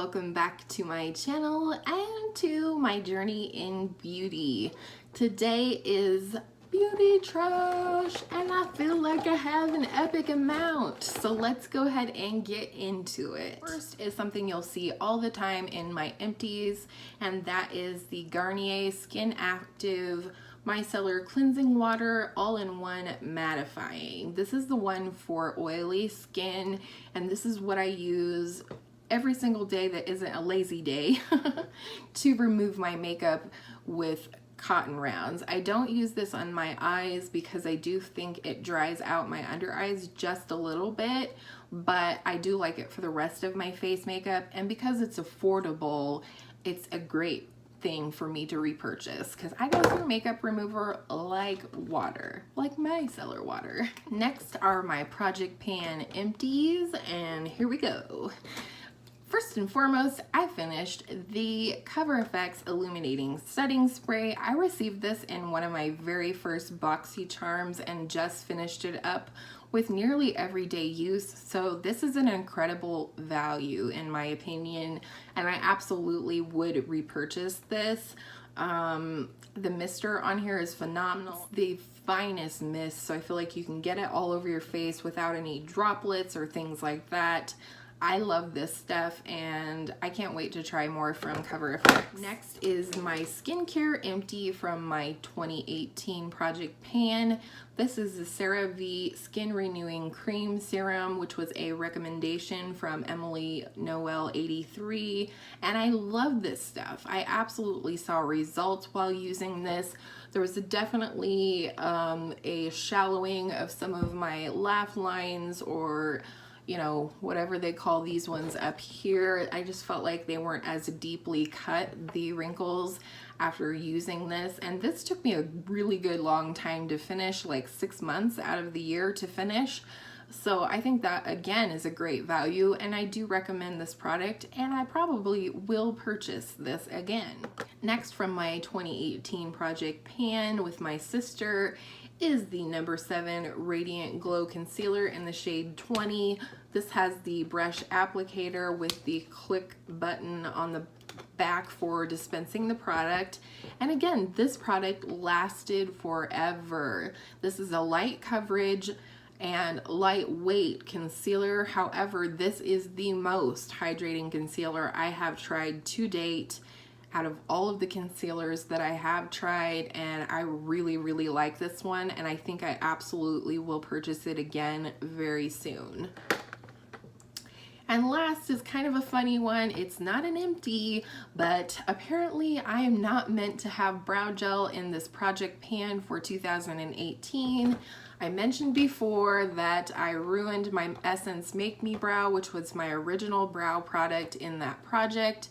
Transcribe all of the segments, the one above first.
welcome back to my channel and to my journey in beauty. Today is beauty trash and I feel like I have an epic amount, so let's go ahead and get into it. First is something you'll see all the time in my empties, and that is the Garnier Skin Active Micellar Cleansing Water All-in-One Mattifying. This is the one for oily skin, and this is what I use every single day that isn't a lazy day to remove my makeup with cotton rounds. I don't use this on my eyes because I do think it dries out my under eyes just a little bit, but I do like it for the rest of my face makeup, and because it's affordable, it's a great thing for me to repurchase because I go through makeup remover like water, like micellar water. Next are my Project Pan Empties, and here we go. First and foremost, I finished the Cover FX Illuminating Setting Spray. I received this in one of my very first BoxyCharms and just finished it up with nearly everyday use. So this is an incredible value in my opinion, and I absolutely would repurchase this. The mister on here is phenomenal. It's the finest mist, so I feel like you can get it all over your face without any droplets or things like that. I love this stuff and I can't wait to try more from Cover FX. Next is my skincare empty from my 2018 Project Pan. This is the CeraVe Skin Renewing Cream Serum, which was a recommendation from Emily Noel 83, and I love this stuff. I absolutely saw results while using this. There was definitely a shallowing of some of my laugh lines, or you know, whatever they call these ones up here. I just felt like they weren't as deeply cut, the wrinkles, after using this. And this took me a really good long time to finish, like 6 months out of the year to finish. So I think that again is a great value, and I do recommend this product, and I probably will purchase this again. Next, from my 2018 Project Pan with my sister, is the number 7 Radiant Glow Concealer in the shade 20. This has the brush applicator with the click button on the back for dispensing the product. And again, this product lasted forever. This is a light coverage and lightweight concealer. However, this is the most hydrating concealer I have tried to date out of all of the concealers that I have tried, and I really like this one, and I think I absolutely will purchase it again very soon. And last is kind of a funny one. It's not an empty, but apparently I am not meant to have brow gel in this Project Pan for 2018. I mentioned before that I ruined my Essence Make Me Brow, which was my original brow product in that project,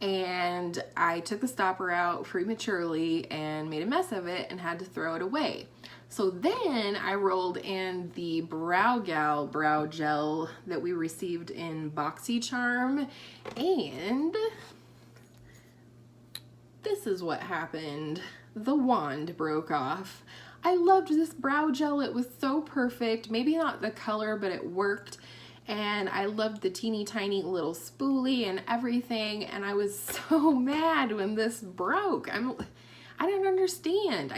and I took the stopper out prematurely and made a mess of it and had to throw it away. So then I rolled in the Brow Gal brow gel that we received in BoxyCharm, and this is what happened. The wand broke off. I loved this brow gel. It was so perfect. Maybe not the color, but it worked. And I loved the teeny tiny little spoolie and everything, and I was so mad when this broke. I don't understand.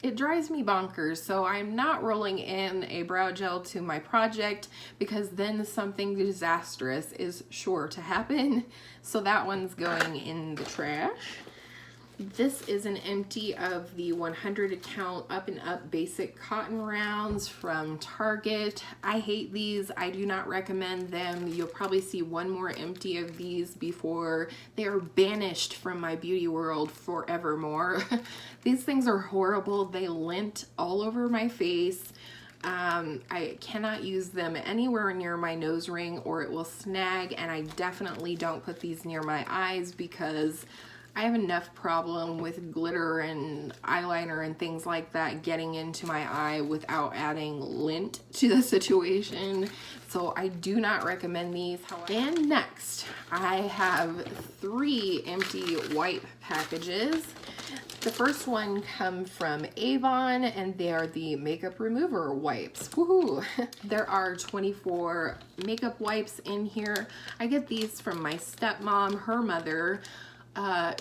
It drives me bonkers. So I'm not rolling in a brow gel to my project because then something disastrous is sure to happen. So that one's going in the trash. This is an empty of the 100 count Up and Up Basic Cotton Rounds from Target. I hate these. I do not recommend them. You'll probably see one more empty of these before they are banished from my beauty world forevermore. These things are horrible. They lint all over my face. I cannot use them anywhere near my nose ring or it will snag, and I definitely don't put these near my eyes because I have enough problem with glitter and eyeliner and things like that getting into my eye without adding lint to the situation. So I do not recommend these. And next, I have 3 empty wipe packages. The first one come from Avon, and they are the makeup remover wipes. Woohoo! There are 24 makeup wipes in here. I get these from my stepmom. Her mother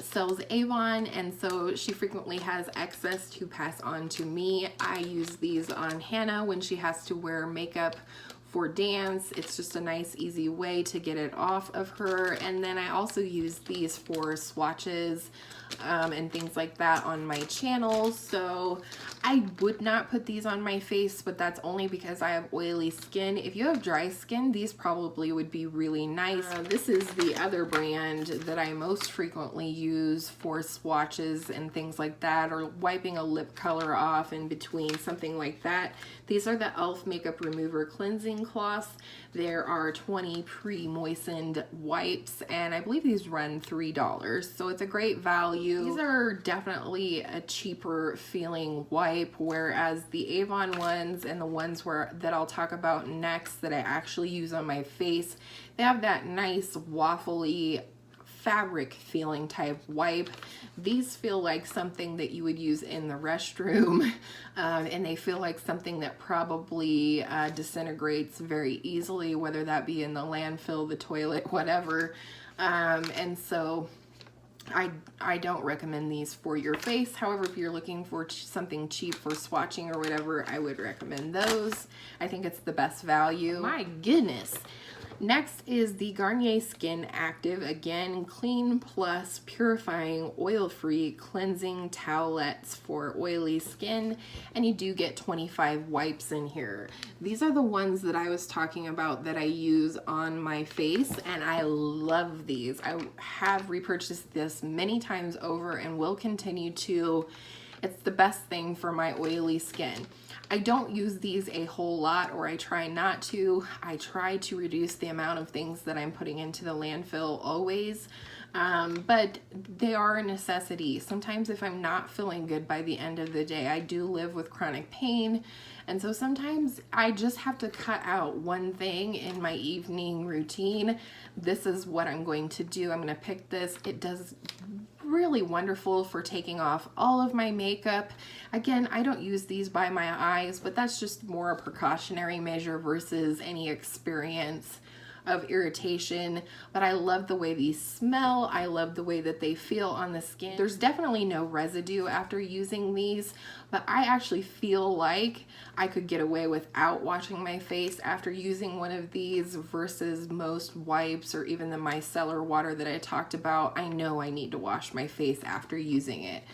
sells Avon, and so she frequently has excess to pass on to me. I use these on Hannah when she has to wear makeup for dance. It's just a nice easy way to get it off of her. And then I also use these for swatches and things like that on my channel. So I would not put these on my face, but that's only because I have oily skin. If you have dry skin, these probably would be really nice. This is the other brand that I most frequently use for swatches and things like that, or wiping a lip color off in between, something like that. These are the e.l.f. Makeup Remover Cleansing Cloths. There are 20 pre-moistened wipes, and I believe these run $3, so it's a great value. These are definitely a cheaper feeling wipe, whereas the Avon ones and the ones that I'll talk about next that I actually use on my face, they have that nice waffly fabric feeling type wipe. These feel like something that you would use in the restroom, and they feel like something that probably disintegrates very easily, whether that be in the landfill, the toilet, whatever. And so I don't recommend these for your face. However, if you're looking for something cheap for swatching or whatever, I would recommend those. I think it's the best value. My goodness. Next is the Garnier Skin Active, again, clean plus purifying oil-free cleansing towelettes for oily skin, and you do get 25 wipes in here. These are the ones that I was talking about that I use on my face, and I love these. I have repurchased this many times over and will continue to. It's the best thing for my oily skin. I don't use these a whole lot, or I try not to. I try to reduce the amount of things that I'm putting into the landfill always, but they are a necessity. Sometimes if I'm not feeling good by the end of the day, I do live with chronic pain, and so sometimes I just have to cut out one thing in my evening routine. This is what I'm going to do. I'm going to pick this. It does really wonderful for taking off all of my makeup. Again, I don't use these by my eyes, but that's just more a precautionary measure versus any experience of irritation. But I love the way these smell. I love the way that they feel on the skin. There's definitely no residue after using these, but I actually feel like I could get away without washing my face after using one of these versus most wipes or even the micellar water that I talked about. I know I need to wash my face after using it.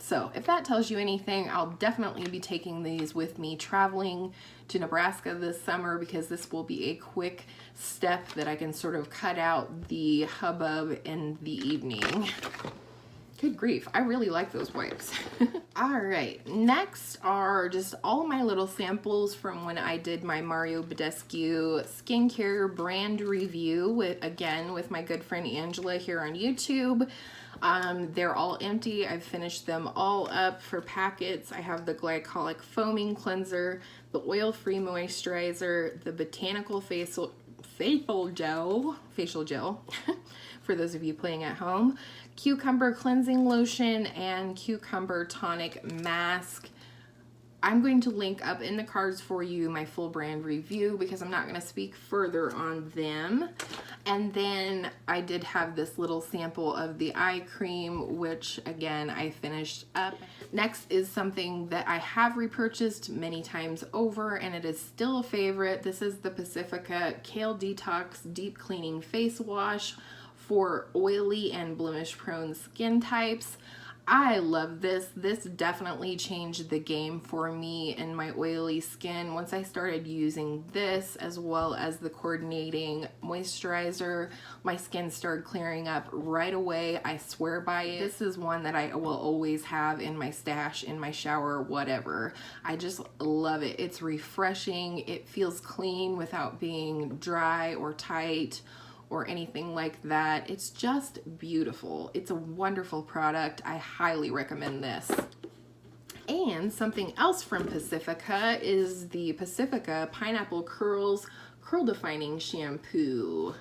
So if that tells you anything, I'll definitely be taking these with me traveling to Nebraska this summer, because this will be a quick step that I can sort of cut out the hubbub in the evening. Good grief, I really like those wipes. All right, next are just all my little samples from when I did my Mario Badescu skincare brand review with my good friend Angela here on YouTube. They're all empty. I've finished them all up for packets. I have the glycolic foaming cleanser, the oil-free moisturizer, the botanical facial gel for those of you playing at home, cucumber cleansing lotion, and cucumber tonic mask. I'm going to link up in the cards for you my full brand review, because I'm not going to speak further on them. And then I did have this little sample of the eye cream, which again I finished up. Next is something that I have repurchased many times over, and it is still a favorite. This is the Pacifica Kale Detox Deep Cleaning Face Wash for oily and blemish prone skin types. I love this. This definitely changed the game for me in my oily skin. Once I started using this as well as the coordinating moisturizer, my skin started clearing up right away. I swear by it. This is one that I will always have in my stash, in my shower, whatever. I just love it. It's refreshing. It feels clean without being dry or tight or anything like that. It's just beautiful. It's a wonderful product. I highly recommend this. And something else from Pacifica is the Pacifica Pineapple Curls Curl Defining Shampoo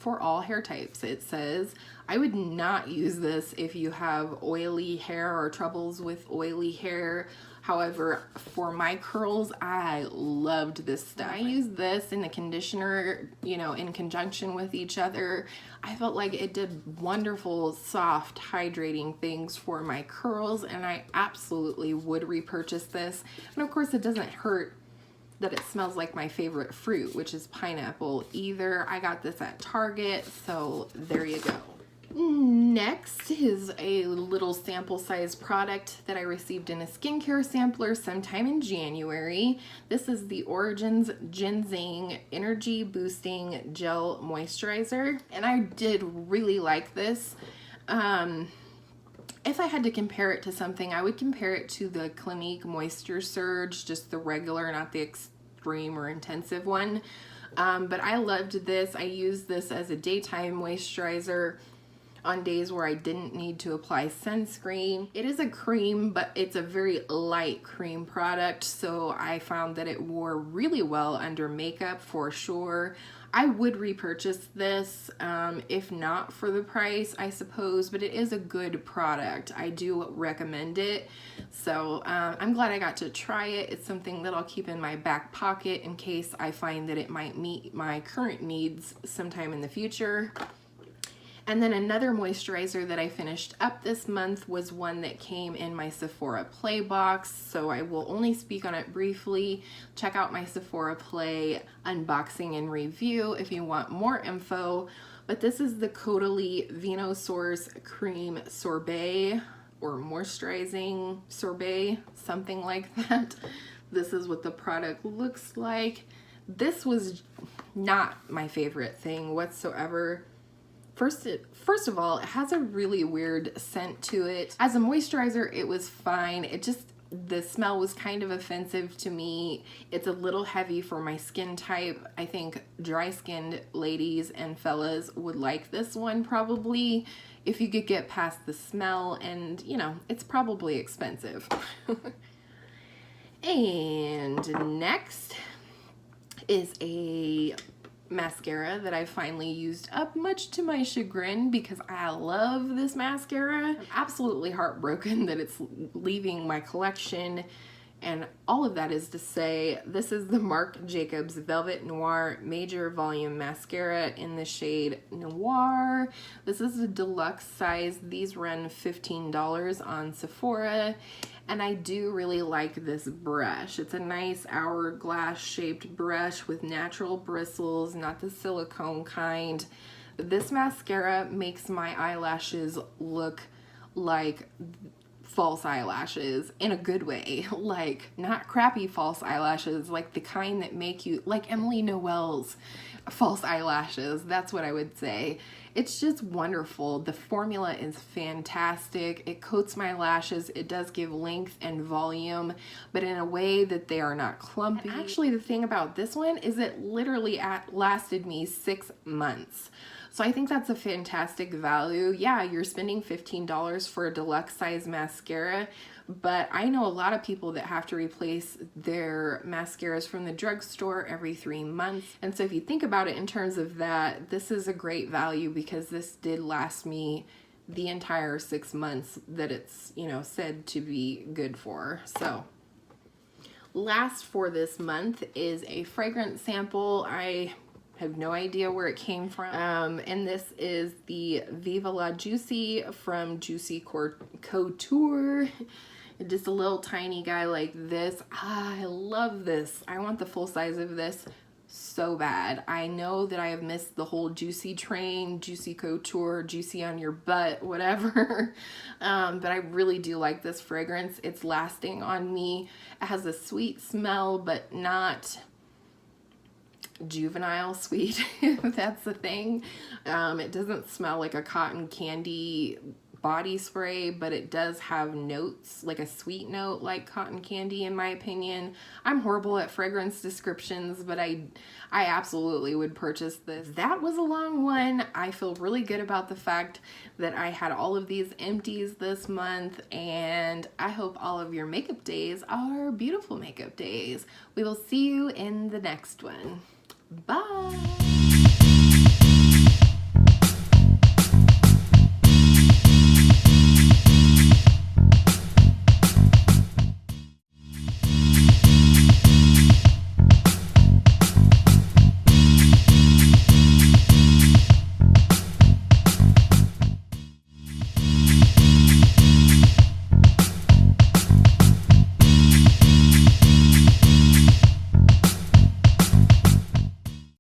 for all hair types. It says, I would not use this if you have oily hair or troubles with oily hair. However, for my curls, I loved this stuff. I used this in the conditioner, you know, in conjunction with each other. I felt like it did wonderful, soft, hydrating things for my curls, and I absolutely would repurchase this. And of course, it doesn't hurt that it smells like my favorite fruit, which is pineapple, either. I got this at Target, so there you go. Next is a little sample size product that I received in a skincare sampler sometime in January. This is the Origins Ginseng Energy Boosting Gel Moisturizer, and I did really like this. If I had to compare it to something, I would compare it to the Clinique Moisture Surge, just the regular, not the extreme or intensive one. But I loved this. I used this as a daytime moisturizer on days where I didn't need to apply sunscreen. It is a cream, but it's a very light cream product, so I found that it wore really well under makeup for sure. I would repurchase this, if not for the price, I suppose, but it is a good product. I do recommend it. So I'm glad I got to try it. It's something that I'll keep in my back pocket in case I find that it might meet my current needs sometime in the future. And then another moisturizer that I finished up this month was one that came in my Sephora Play box, so I will only speak on it briefly. Check out my Sephora Play unboxing and review if you want more info. But this is the Caudalie Venosource Cream Sorbet, or moisturizing sorbet, something like that. This is what the product looks like. This was not my favorite thing whatsoever. First of all, it has a really weird scent to it. As a moisturizer, it was fine. The smell was kind of offensive to me. It's a little heavy for my skin type. I think dry-skinned ladies and fellas would like this one probably if you could get past the smell, and you know, it's probably expensive. And next is a mascara that I finally used up, much to my chagrin, because I love this mascara. I'm absolutely heartbroken that it's leaving my collection, and all of that is to say, this is the Marc Jacobs Velvet Noir Major Volume Mascara in the shade Noir. This is a deluxe size. These run $15 on Sephora. And I do really like this brush. It's a nice hourglass shaped brush with natural bristles, not the silicone kind. This mascara makes my eyelashes look like false eyelashes in a good way. Like, not crappy false eyelashes, like the kind that make you, like Emily Noel's false eyelashes. That's what I would say. It's just wonderful. The formula is fantastic. It coats my lashes. It does give length and volume, but in a way that they are not clumpy. And actually, the thing about this one is it literally lasted me 6 months. So I think that's a fantastic value. Yeah, you're spending $15 for a deluxe size mascara, but I know a lot of people that have to replace their mascaras from the drugstore every 3 months. And so if you think about it in terms of that, this is a great value because this did last me the entire 6 months that it's, you know, said to be good for. So last for this month is a fragrance sample. I have no idea where it came from. And this is the Viva La Juicy from Juicy Couture. Just a little tiny guy like this. I love this. I want the full size of this so bad. I know that I have missed the whole Juicy train, Juicy Couture, Juicy on your butt, whatever. But I really do like this fragrance. It's lasting on me. It has a sweet smell, but not juvenile sweet, if that's the thing. It doesn't smell like a cotton candy body spray, but it does have notes, like a sweet note like cotton candy in my opinion. I'm horrible at fragrance descriptions, but I absolutely would purchase this. That was a long one. I feel really good about the fact that I had all of these empties this month, and I hope all of your makeup days are beautiful makeup days. We will see you in the next one. Bye!